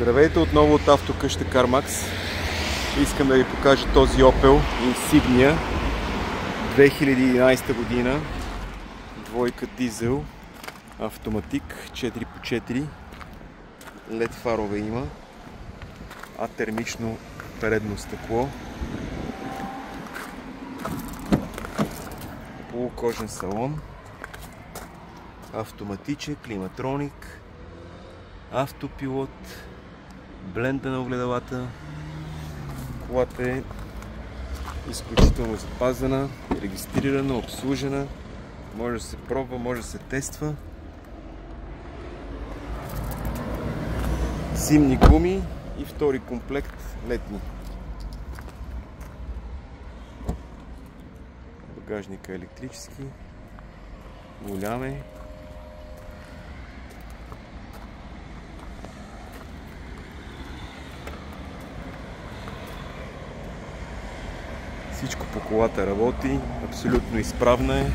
Здравейте отново от автокъща CarMax. Искам да ви покажа този Opel Insignia 2011 година. Двойка дизел, автоматик, 4x4. LED фарове има, атермично передно стъкло, полукожен салон, автоматичен, климатроник, автопилот, бленда на огледалата. Колата е изключително запазена, регистрирана, обслужена, може да се пробва, може да се тества. Зимни гуми и втори комплект летни. Багажника е електрически, голям е. Всичко по колата работи, абсолютно изправна е,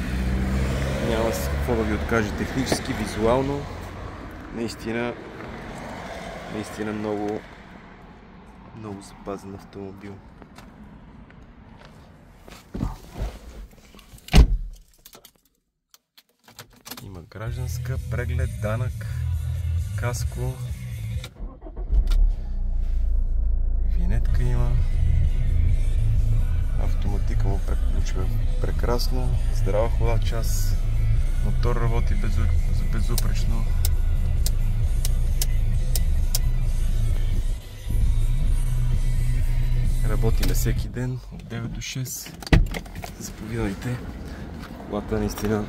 няма с какво да ви откаже технически, визуално. Наистина много запазен автомобил. Има гражданска, преглед, данък, каско, винетка има. Автоматика му приключва прекрасно, здрава хода част, мотор работи безупречно. Работиме всеки ден от 9 до 6. Заповядайте. Колата наистина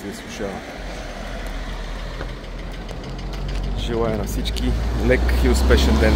се изслушава. Желая на всички лек и успешен ден!